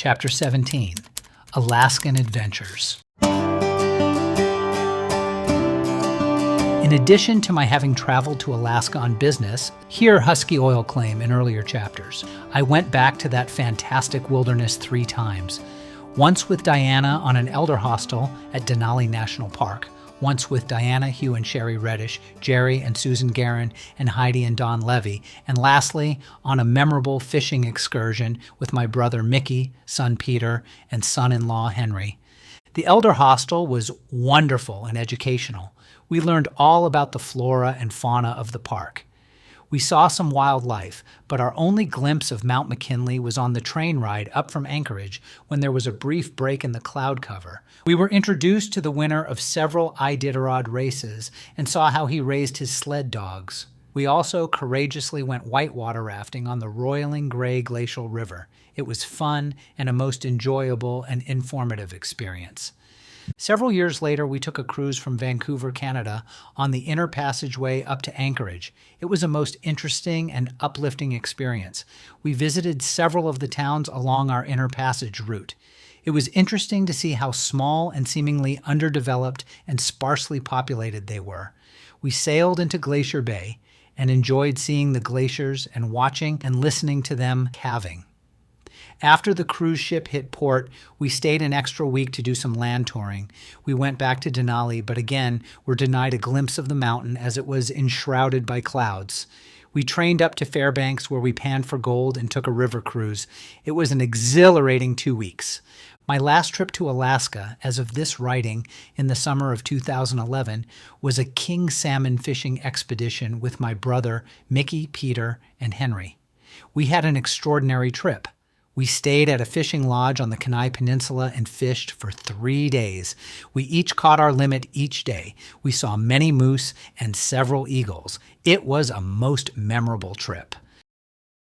Chapter 17, Alaskan Adventures. In addition to my having traveled to Alaska on business, hear Husky Oil Claim in earlier chapters, I went back to that fantastic wilderness 3 times. Once with Diana on an elder hostel at Denali National Park, once with Diana, Hugh and Sherry Reddish, Jerry and Susan Guerin, and Heidi and Don Levy, and lastly, on a memorable fishing excursion with my brother Mickey, son Peter, and son-in-law Henry. The elder hostel was wonderful and educational. We learned all about the flora and fauna of the park. We saw some wildlife, but our only glimpse of Mount McKinley was on the train ride up from Anchorage when there was a brief break in the cloud cover. We were introduced to the winner of several Iditarod races and saw how he raised his sled dogs. We also courageously went whitewater rafting on the roiling gray glacial river. It was fun and a most enjoyable and informative experience. Several years later, we took a cruise from Vancouver, Canada, on the inner passageway up to Anchorage. It was a most interesting and uplifting experience. We visited several of the towns along our inner passage route. It was interesting to see how small and seemingly underdeveloped and sparsely populated they were. We sailed into Glacier Bay and enjoyed seeing the glaciers and watching and listening to them calving. After the cruise ship hit port, we stayed an extra week to do some land touring. We went back to Denali, but again were denied a glimpse of the mountain as it was enshrouded by clouds. We trained up to Fairbanks where we panned for gold and took a river cruise. It was an exhilarating 2 weeks. My last trip to Alaska, as of this writing, in the summer of 2011, was a king salmon fishing expedition with my brother Mickey, Peter, and Henry. We had an extraordinary trip. We stayed at a fishing lodge on the Kenai Peninsula and fished for 3 days. We each caught our limit each day. We saw many moose and several eagles. It was a most memorable trip.